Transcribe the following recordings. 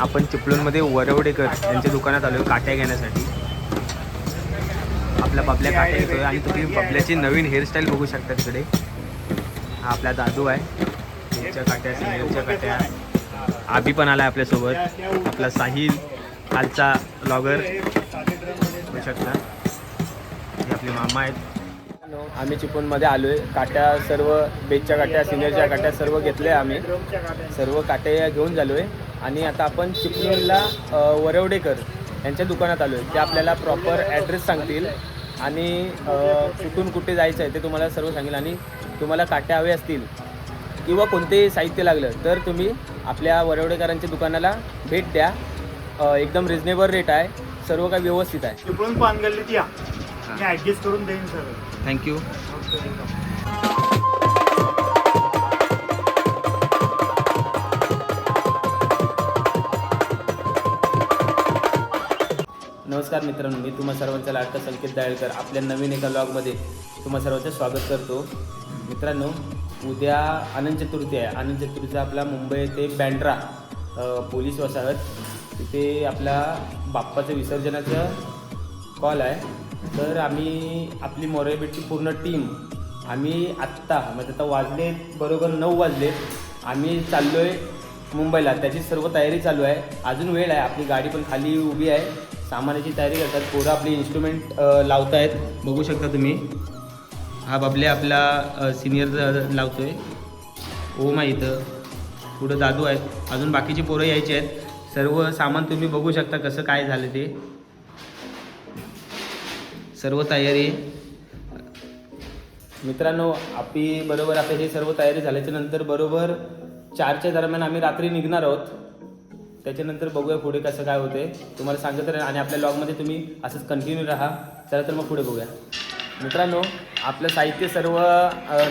आपण चिपळूणमध्ये वरवडेकर यांच्या दुकानात आलो काट्या घेण्यासाठी. आपला बबल्या काट्या घेतोय आणि तुम्ही बबल्याची नवीन हेअरस्टाईल बघू शकता तिकडे. हा आपला दादू आहे. त्यांच्या काट्या सिनियरच्या काट्या. आबी पण आला आपल्यासोबत. आपला साहिल कालचा ब्लॉगर बघू शकता. हे आपले मामा आहेत. आम्ही चिपळूणमध्ये आलो आहे. काट्या सर्व बेजच्या काट्या सिनियरच्या काट्या सर्व घेतल्या. आम्ही सर्व काट्या घेऊन झालो आहे आणि आता आपण चिपळूणला वरवडेकर यांच्या दुकानात आलो आहे. ते आपल्याला प्रॉपर ॲड्रेस सांगतील आणि कुठून कुठे जायचं आहे ते तुम्हाला सर्व सांगेल. आणि तुम्हाला काट्या हवे असतील किंवा कोणतेही साहित्य लागलं तर तुम्ही आपल्या वरवडेकरांच्या दुकानाला भेट द्या. एकदम रिजनेबल रेट आहे. सर्व काही व्यवस्थित आहे. चिपळूण पानगल्लीत या, मी ॲडजस्ट करून देईन सर. थँक्यू. नमस्कार मित्रांनो, मी तुम्हा सर्वांचा लाडका संकेत दायळकर आपल्या नवीन एका ब्लॉगमध्ये तुम्हा सर्वांचं स्वागत करतो. मित्रांनो, उद्या अनंत चतुर्थी आहे. अनंत चतुर्थीचा आपला मुंबई ते बँड्रा पोलीस वसाहत तिथे आपला बाप्पाचं विसर्जनाचं कॉल आहे. तर आम्ही आपली मोरबीटची पूर्ण टीम आम्ही आत्ता म्हणजे आता वाजले बरोबर 9 वाजले. आम्ही चाललो आहे मुंबईला. त्याची सर्व तयारी चालू आहे. अजून वेळ आहे. आपली गाडी पण खाली उभी आहे. सामानाची तयारी करतात. पोरं आपली इन्स्ट्रुमेंट लावत आहेत. बघू शकता तुम्ही. हा बबल्या आपला सिनियर लावतोय. ओम आहे इथं. पुढं दादू आहेत. अजून बाकीची पोरं यायची आहेत. सर्व सामान तुम्ही बघू शकता कसं काय झालं ते. सर्व तयारी मित्रांनो. आपली बरोबर आता हे सर्व तयारी झाल्याच्या नंतर बरोबर 4च्या दरम्यान आम्ही रात्री निघणार आहोत. त्याच्यानंतर बघूया पुढे कसं काय होते तुम्हाला सांगत राहा. आणि आपल्या ब्लॉगमध्ये तुम्ही असंच कंटिन्यू राहा. चला तर मग पुढे बघूया. मित्रांनो, आपलं साहित्य सर्व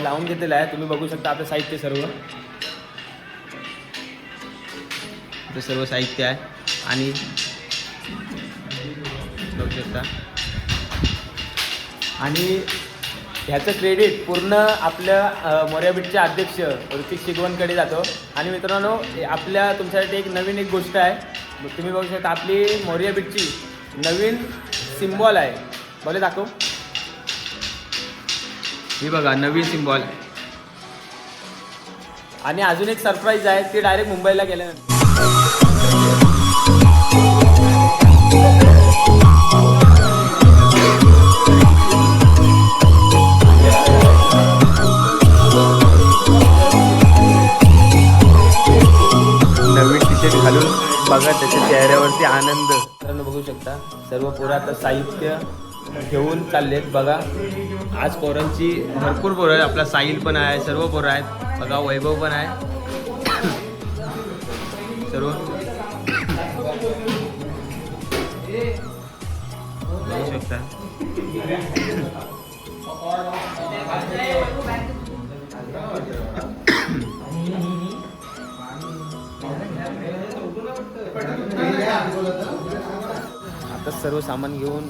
लावून घेतलेलं आहे. तुम्ही बघू शकता आपलं साहित्य सर्व. ते सर्व साहित्य आहे आणि बघू शकता. आणि ह्याचं क्रेडिट पूर्ण आपल्या मोरबीटचे अध्यक्ष ऋतिक शिगवणकडे जातो. आणि मित्रांनो, आपल्या तुमच्यासाठी नवीन एक गोष्ट आहे. तुम्ही बघू शकता आपली मोरबीटची नवीन सिम्बॉल आहे. बोले दाखव. ही बघा नवीन सिम्बॉल. आणि अजून एक सरप्राईज आहे. ती डायरेक्ट मुंबईला गेल्यानंतर नवीन टी शर्ट घालून बघा त्याच्या चेहऱ्यावरती आनंद. मित्रांनो बघू शकता सर्व पोरं आता साहित्य घेऊन चाललेत. बघा आज पोरांची भरपूर पोरं आहेत. आपला साहिल पण आहे. सर्व पोरं आहेत. बघा वैभव पण आहे. सर्व बघू शकता. आता सर्व सामान घेऊन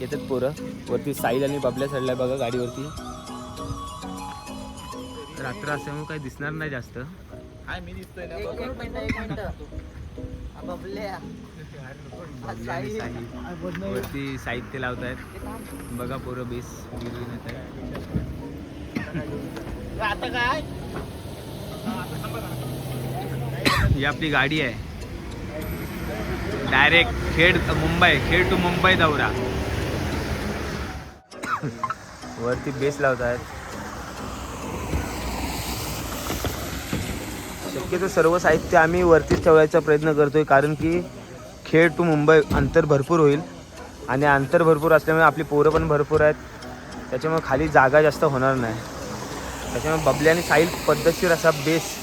येतात पोरं. वरती साहिल आणि बबल्या चढलाय बघा गाडीवरती. रात्र असल्यामुळे काही दिसणार नाही जास्त. मी दिसतोय ना वरती साहित्य लावतायत. बघा पोरं बेस गिरवून येत आहे. ही आपली गाडी आहे. डायरेक्ट खेड टू मुंबई दौरा. वरती बेस लावतायत. शक्यतो सर्व साहित्य आम्ही वरतीच ठेवायचा प्रयत्न करतोय. कारण की खेड टू मुंबई अंतर भरपूर होईल. आणि अंतर भरपूर असल्यामुळे आपली पोरं पण भरपूर आहेत. त्याच्यामुळे खाली जागा जास्त होणार नाही. त्याच्यामुळे बबल्या आणि साहिल पद्धतशीर असा बेस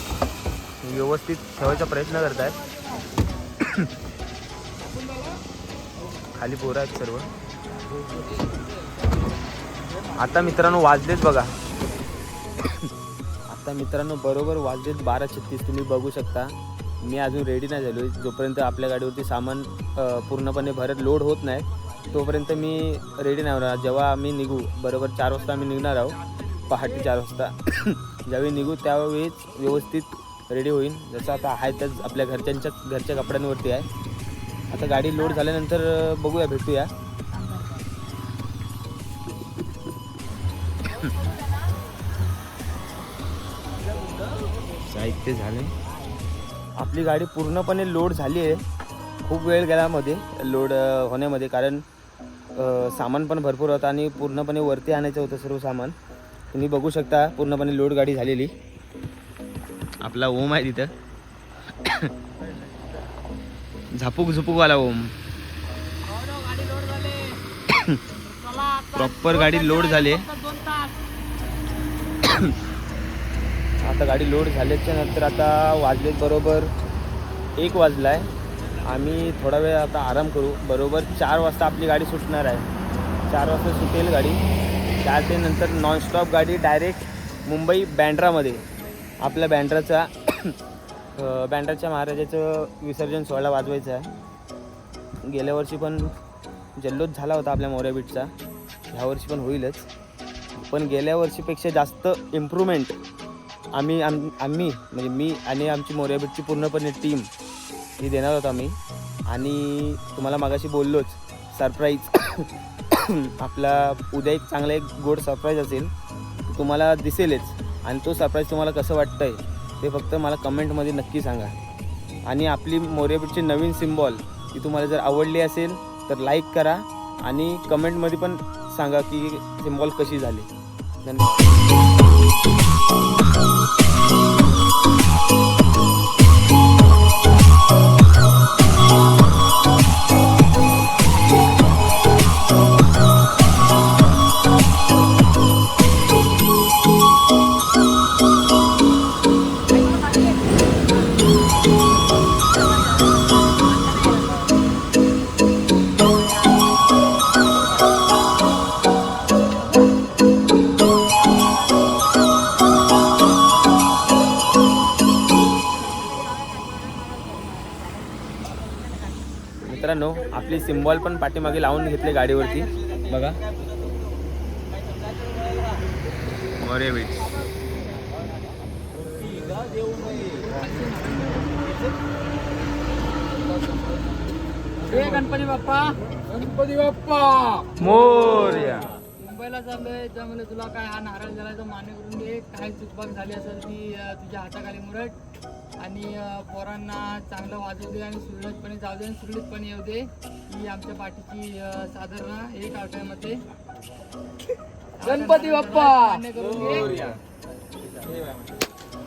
व्यवस्थित ठेवायचा प्रयत्न करत आहेत. खाली पोरं आहेत सर्व. आता मित्रांनो वाजलेत बघा. आता मित्रांनो बरोबर वाजलेत 12:36. तुम्ही बघू शकता. मी अजून रेडी नाही झालो. जोपर्यंत आपल्या गाडीवरती सामान पूर्णपणे भरत लोड होत नाही तोपर्यंत मी रेडी नाही होणार. जेव्हा आम्ही निघू बरोबर 4 वाजता आम्ही निघणार आहोत. पहाटे 4 वाजता ज्यावेळी निघू त्यावेळीच व्यवस्थित रेडी होईल. जसं आता आहे त्याच आपल्या घरच्या कपड्यांवरती आहे. आता गाडी लोड झाल्यानंतर बघूया, भेटूया. साहित्य झाले. आपली गाडी पूर्णपणे लोड झाली आहे. खूप वेळ गेला मध्ये लोड होण्यामध्ये, कारण सामान पण भरपूर होतं आणि पूर्णपणे वरती आणायचं होतं सर्व सामान. तुम्ही बघू शकता पूर्णपणे लोड गाडी झालेली. आपला ओम आहे तिथं, झुपूकवाला ओम. प्रॉपर गाडी लोड झाली. आता गाडी लोड झाल्याच्या नंतर आता वाजलेत बरोबर 1 वाजला आहे. आम्ही थोडा वेळ आता आराम करू. बरोबर 4 वाजता आपली गाडी सुटणार आहे. 4 वाजता सुटेल गाडी. 4 ते नंतर नॉनस्टॉप गाडी डायरेक्ट मुंबई बँड्रामध्ये. आपल्या बँड्राच्या महाराजाचं विसर्जन सोहळा वाजवायचा आहे. गेल्या वर्षी पण जल्लोष झाला होता आपल्या मोरया बीटचा. ह्या वर्षी पण होईलच, पण गेल्या वर्षीपेक्षा जास्त इम्प्रूव्हमेंट आम्ही म्हणजे मी आणि आमची मोरया बीटची पूर्णपणे टीम ही देणार होतो आम्ही. आणि तुम्हाला मागाशी बोललोच, सरप्राईज आपला उद्या एक गोड सरप्राईज असेल, तुम्हाला दिसेलच. आणि तो सरप्राईज तुम्हाला कसं वाटतं आहे ते फक्त मला कमेंटमध्ये नक्की सांगा. आणि आपली मोरया बीटची नवीन सिम्बॉल ती तुम्हाला जर आवडली असेल तर लाईक करा आणि कमेंटमध्ये पण सांगा की सिम्बॉल कशी झाली. धन्यवाद. मित्रांनो, आपली सिम्बॉल पण पाठीमागे लावून घेतले गाडीवरती. बघा, मोरया बीट. गणपती बाप्पा मोरया. मुंबईला चाललोय, त्यामुळे तुला काय हा नारळ झाला तो मान्य करून दे. काही चुकबाक झाली असेल ती तुझ्या हाताखाली मुरट. आणि पोरांना चांगलं वाजवू दे आणि सुरळीतपणे जाऊ दे आणि सुरळीतपणे येऊ दे. ही आमच्या पाठीची साधारण एक आठवड्यामध्ये गणपती बाप्पा मान्य करून दे.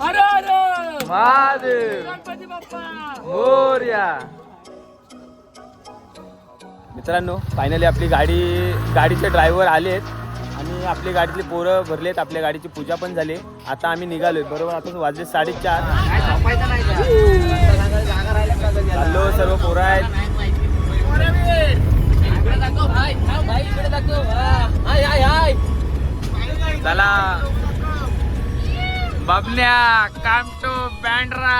अरे अरे महादेव. गणपती बाप्पा मोरया. मित्रांनो, फायनली आपली गाडीचे ड्रायव्हर आलेत आणि आपली गाडीतली पोरं भरलेत. आपल्या गाडीची पूजा पण झाली. आता आम्ही निघालोय. बरोबर आता वाजले 4:30. चाललो, सर्व पोरं आहेत. चला बबन्या, काम टू बँड्रा.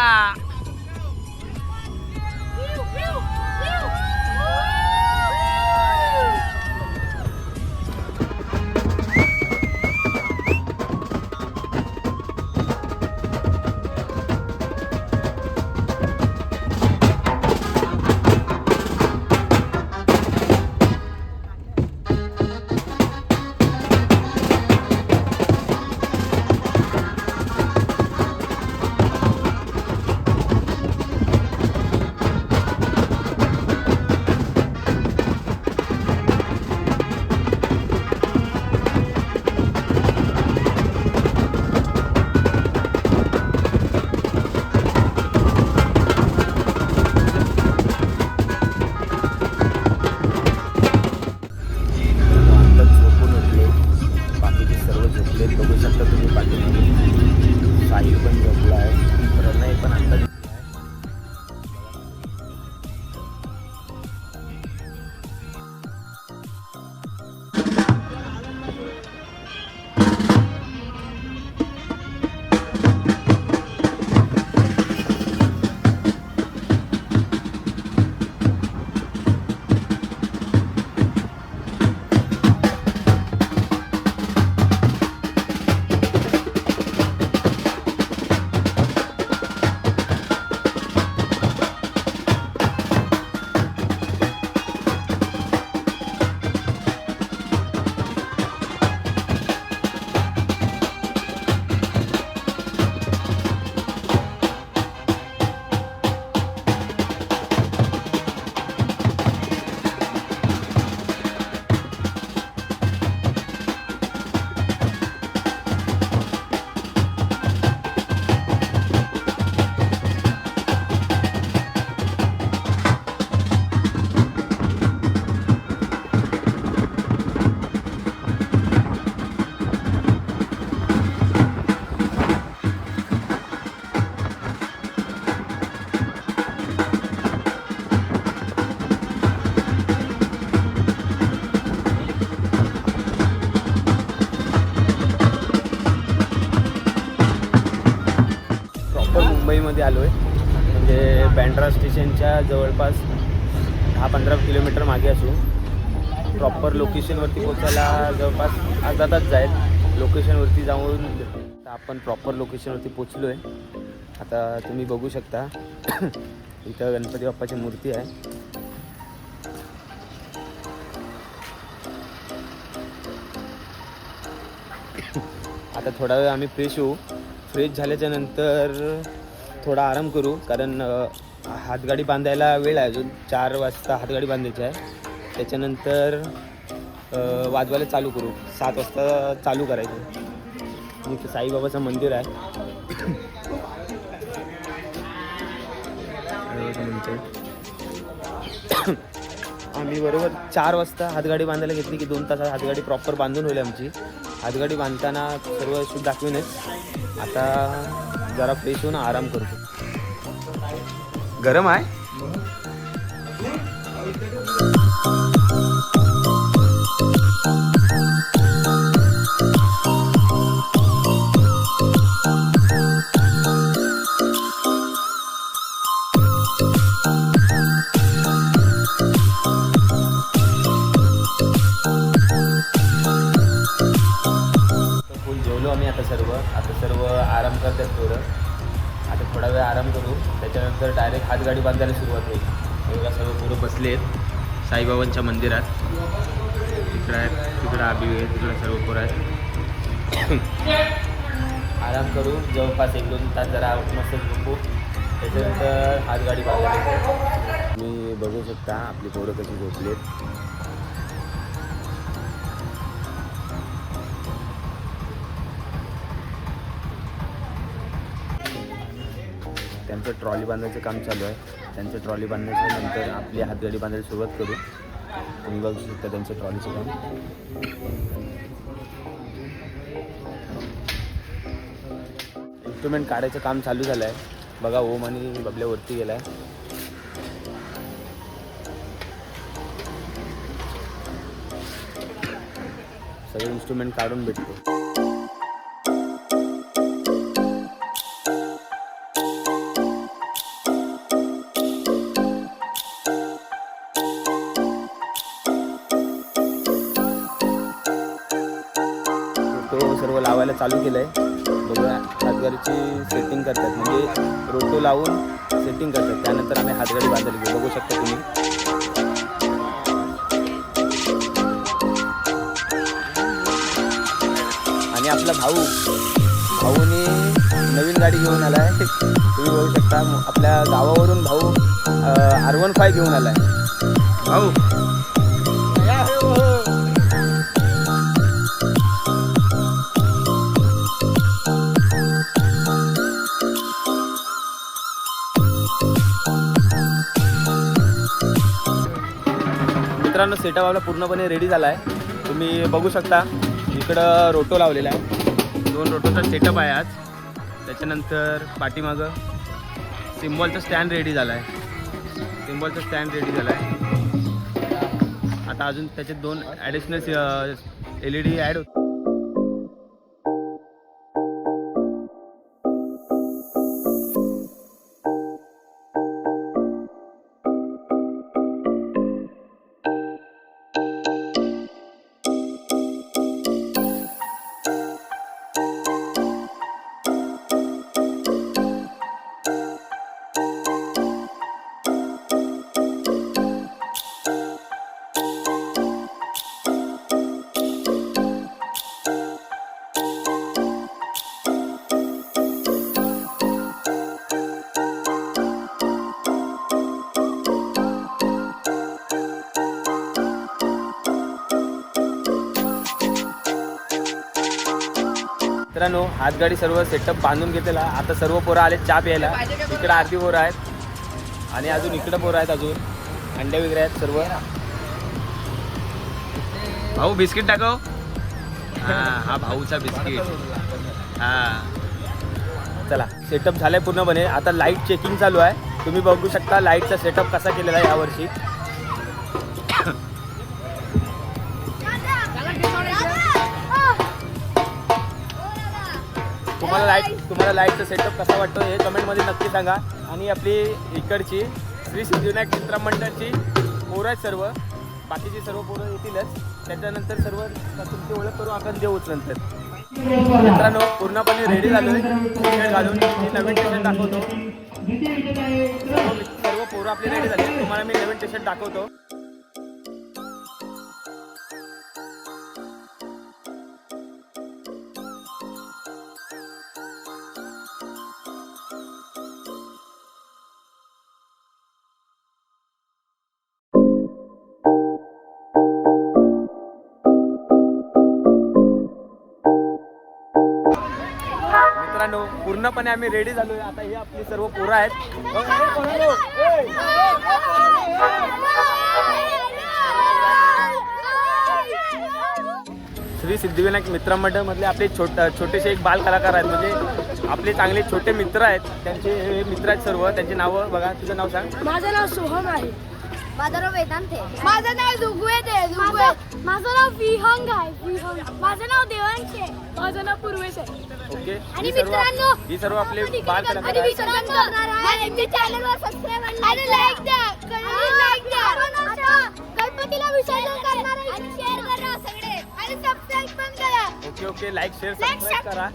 स्टेशनवरती आलो आहे, म्हणजे बँड्रा स्टेशनच्या जवळपास 10-15 किलोमीटर मागे असू. प्रॉपर लोकेशनवरती पोचायला जवळपास अर्धा तास जाईल. लोकेशनवरती जाऊन आपण प्रॉपर लोकेशनवरती पोचलो आहे. आता तुम्ही बघू शकता इथं गणपती बाप्पाची मूर्ती आहे. आता थोडा वेळ आम्ही फ्रेश होऊ. फ्रेश झाल्याच्या नंतर थोडा आराम करू, कारण हातगाडी बांधायला वेळ आहे. अजून 4 वाजता हातगाडी बांधायची आहे. त्याच्यानंतर वाजवायला चालू करू. 7 वाजता चालू करायचं. इथं साईबाबाचं मंदिर आहे. आम्ही बरोबर 4 वाजता हातगाडी बांधायला घेतली की 2 तासात हातगाडी प्रॉपर बांधून होईल आमची. हातगाडी बांधताना सर्व शूट दाखवीनच. आता जरा फ्रेश होऊन आराम करतो. गरम आहे. आता सर्व आराम करतात थोडं. आता थोडा वेळ आराम करू. त्याच्यानंतर डायरेक्ट हातगाडी बांधायला सुरुवात होईल. एवढा सर्व पोरं बसले आहेत साईबाबांच्या मंदिरात. तिकडं आहेत, तिकडं आबी आहे, तिकडं सर्व पोरं आहेत. आराम करू जवळपास 1-2 तास जरा मस्त झोपू. त्याच्यानंतर हातगाडी बांधायला. तुम्ही बघू शकता आपली पोरं कशी झोपली आहेत. त्यांचं ट्रॉली बांधायचं काम चालू आहे. त्यांचं ट्रॉली बांधण्याच्या नंतर आपली हातगाडी बांधायला सुरुवात करू. तुम्ही बघू शकता त्यांचं ट्रॉलीचं काम. इन्स्ट्रुमेंट काढायचं काम चालू झालं आहे. बघा ओम आणि बबल्यावरती गेला आहे. सगळे इन्स्ट्रुमेंट काढून भेटतो. सर्व लावायला चालू केलं आहे. बघूया हातगाडीची सेटिंग करतात, म्हणजे रोटो लावून सेटिंग करतात. त्यानंतर आम्ही हातगाडी बांधायला घेऊ. बघू शकता तुम्ही. आणि आपला भाऊने नवीन गाडी घेऊन आला आहे. तुम्ही बघू शकता आपल्या गावावरून भाऊ R15 घेऊन आला आहे. भाऊ मित्रांनो, सेटअप आपला पूर्णपणे रेडी झाला आहे. तुम्ही बघू शकता इकडं रोटो लावलेला आहे. 2 रोटोचा सेटअप आहे आज. त्याच्यानंतर पाठीमागं सिम्बॉलचा स्टँड रेडी झाला आहे. आता अजून त्याचे 2 ॲडिशनल LED ॲड होत. मित्रांनो, हातगाडी सर्व सेटअप बांधून घेतलेला. आता सर्व पोरं आले चहा प्यायला. इकडं आरती पोरं आहेत आणि अजून इकडं पोरं आहेत. अजून अंडे वगैरे आहेत सर्व. भाऊ बिस्किट टाकव. हा भाऊचा बिस्किट. चला, सेटअप झालाय पूर्णपणे. आता लाईट चेकिंग चालू आहे. तुम्ही बघू शकता लाईटचा सेटअप कसा केलेला आहे यावर्षी. तुम्हाला तुम्हाला लाईटचा सेटअप कसा वाटतो हे कमेंटमध्ये नक्की सांगा. आणि आपली इकडची श्री सिद्धिविनायक मित्र मंडळाची पोरं आहेत सर्व, बाकीची सर्व पोरं येतीलच. त्याच्यानंतर सर्व तुमची ओळख करू आपण देऊच नंतर. मित्रांनो पूर्णपणे रेडी झालो आहे टी शर्ट घालून. मी नवीन टी शर्ट दाखवतो. सर्व पोरं आपली रेडी झाली. तुम्हाला मी नवीन टी शर्ट दाखवतो. मित्रांनो पूर्णपणे आम्ही रेडी झालोय. आता ही आपली सर्व पोरं आहेत. श्री सिद्धिविनायक मित्र मंडळ मधले आपले छोटेसे एक बाल कलाकार आहेत. म्हणजे आपले चांगले छोटे मित्र आहेत. त्यांचे हे मित्र आहेत सर्व. त्यांची नावं बघा. तुझं नाव सांग. माझं नाव सोहम आहे. माझं नाव वेदांत आहे. माझं नाव जुगवेद आहे. माझं नाव विहंग आहे. माझं नाव देवांश आहे. माझं नाव पूर्वेश आहे. ओके. आणि मित्रांनो ही सर्व आपले बाल कलाकार आणि आहेत. चॅनलवर सबस्क्राइब आणि लाईक द्या. गणपतीला विसर्जन करणार आहे. आणि शेअर करा सगळे आणि सबस्क्राइब पण करा. Okay okay. Like share subscribe करा.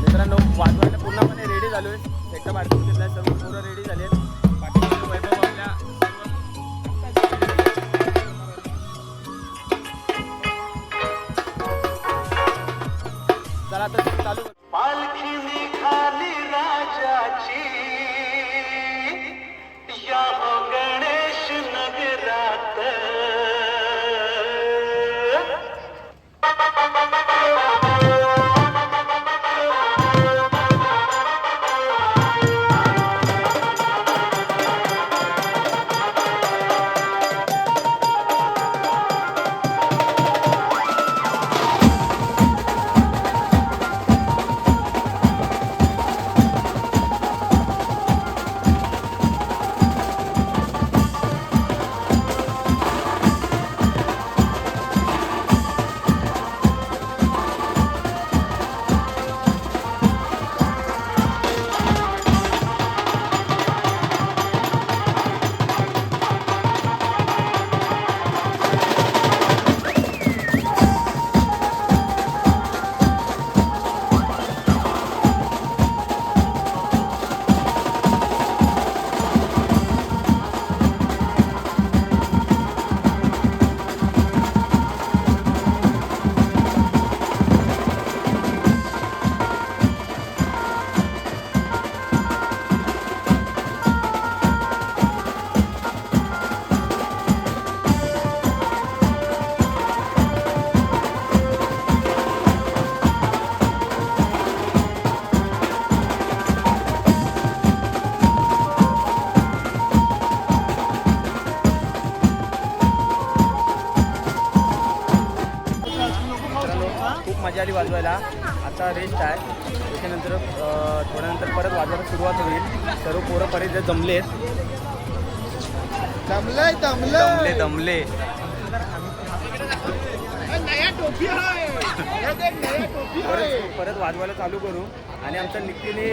मित्रांनो वाजवायला पूर्णपणे रेडी झालोय. सेटअप अडकून घेतलाय. सर्व पोरं रेडी झाले. पाठीमागे वैभव आपल्या चला आता चालू करू. पालखी निघाली राजाची या गणेश नगरात. खूप मजा आली वाजवायला. आता रेस्ट आहे. त्याच्यानंतर थोड्यानंतर परत वाजवायला सुरुवात होईल. सर्व पोरं परत जमलेत. दमले परत वाजवायला चालू करू. आणि आमच्या निक्कीने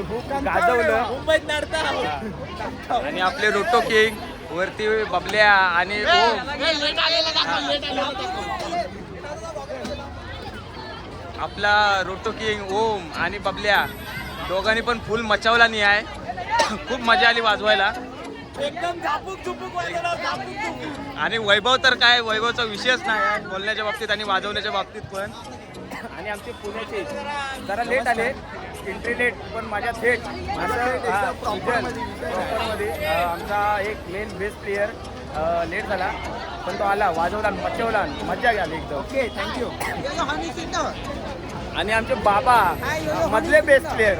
खूप गाजवलं. आणि आपले रोटो किंग वरती बबल्या आणि आपला रोटो किंग ओम आणि बबल्या दोघांनी पण फुल मचावला नाही आहे. खूप मजा आली वाजवायला. एकदम झापूक आणि वैभव तर काय, वैभवचा विषयच नाही बोलण्याच्या बाबतीत आणि वाजवण्याच्या बाबतीत पण. आणि आमचे पुण्याचे जरा लेट आले, एंट्री लेट, पण माझ्या थेट असं प्रॉपरमध्ये आमचा एक मेन बेस्ट प्लेयर लेट झाला, पण तो आला, वाजवला, मचवला, मजा आली एकदम. Okay, thank you. आणि आमचे बाबा मधले बेस्ट प्लेयर.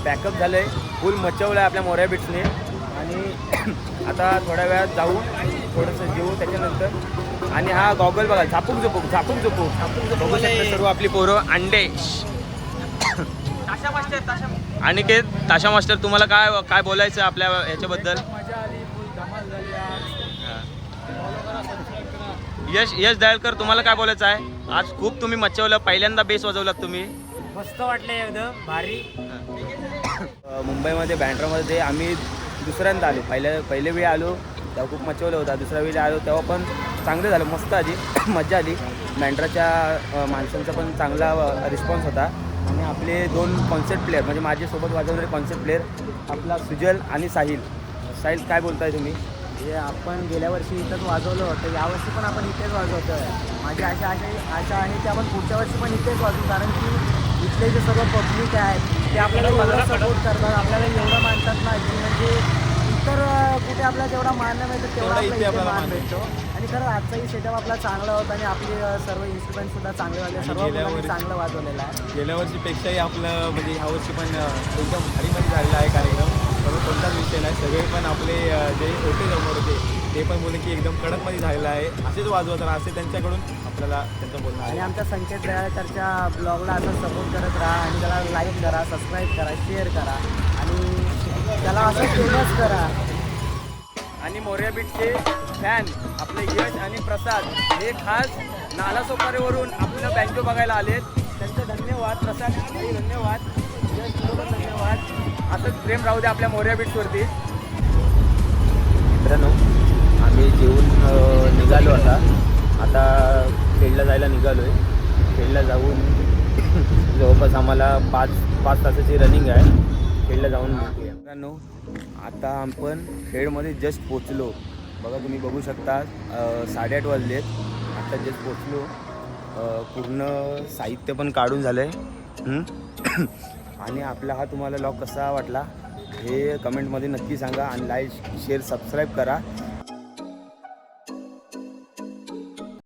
पॅकअप झालं आहे, फुल मचवलं आहे आपल्या मोऱ्या बिट्सने. आणि आता थोड्या वेळात जाऊ, थोडंसं जेवू त्याच्यानंतर. आणि हा गॉगल बघा, झापूक बघू शकता सर्व आपली पोरं. अंडे आणि के ताशा मास्टर, तुम्हाला काय बोलायचं आपल्या ह्याच्याबद्दल? मजा आली, फुल धमाल झाली आज. यश दयाळकर, तुम्हाला काय बोलायचं आहे? आज खूप तुम्ही मचवलं, पहिल्यांदा बेस वाजवलात तुम्ही. मस्त वाटलं एकदम भारी. मुंबईमध्ये बँड्रामध्ये आम्ही दुसऱ्यांदा आलो. पहिले वेळी आलो तेव्हा खूप मचवलं होता. दुसऱ्या वेळी आलो तेव्हा पण चांगलं झालं, मस्त आली, मजा आली. बँड्राच्या माणसांचा पण चांगला रिस्पॉन्स होता. आणि आपले 2 कॉन्सेप्ट प्लेअर म्हणजे माझ्यासोबत वाजवणारे कॉन्सेप्ट प्लेअर आपला सुजल आणि साहिल. काय बोलताय तुम्ही? हे आपण गेल्या वर्षी इथंच वाजवलं होतं, यावर्षी पण आपण इथेच वाजवतो आहे. माझी आशा आहे की आपण पुढच्या वर्षी पण इथेच वाजवू, कारण की इथले जे सर्व पब्लिक आहे ते आपल्याला एवढं सपोर्ट करतात, आपल्याला एवढं मानतात ना की म्हणजे इतर कुठे आपल्याला जेवढा मान नाही मिळतो तेवढा आपल्याला इथे मान भेटतो. आणि खरं आजचाही सेटअप आपला चांगला होता आणि आपले सर्व इन्स्ट्रुमेंटसुद्धा चांगले वाजले, सर्व मुलांनी चांगलं वाजवलेलं आहे. गेल्या वर्षीपेक्षाही आपलं म्हणजे ह्या वर्षी पण एकदम भारीमध्ये झालेला आहे कार्यक्रम. सर्व कोणताच विषय नाही, सगळे पण आपले जे होते समोर होते ते पण बोलले की एकदम कडकमध्ये झालेलं आहे, असेच वाजवताना असे त्यांच्याकडून आपल्याला त्यांचं बोलणं आहे. आणि आमच्या संकेत दयाळकरच्या ब्लॉगला असं सपोर्ट करत राहा आणि त्याला लाईक करा, सबस्क्राईब करा, शेअर करा आणि त्याला असं फेमस करा. आणि मोर्या बीटचे फॅन आपले यश आणि प्रसाद हे खास नालासोपारेवरून आपलं बँजो बघायला आलेत. त्यांचं धन्यवाद. प्रसाद भाई धन्यवाद, यश बरोबर धन्यवाद. असंच प्रेम राहू द्या आपल्या मोर्या बीट्सवरती. मित्रांनो, आम्ही जेवून निघालो आता खेळला जायला निघालो आहे. खेळला जाऊन जवळपास आम्हाला 5 तासाची रनिंग आहे. खेळला जाऊन भेटूया. मित्रांनो, आता आपण खेळमध्ये जस्ट पोचलो. बघा, तुम्ही बघू शकता 8:30 वाजलेत. आता जस्ट पोचलो. पूर्ण साहित्य पण काढून झालं आहे. आणि आपला हा तुम्हाला व्लॉग कसा वाटला हे कमेंटमध्ये नक्की सांगा. आणि लाईक शेअर सबस्क्राईब करा.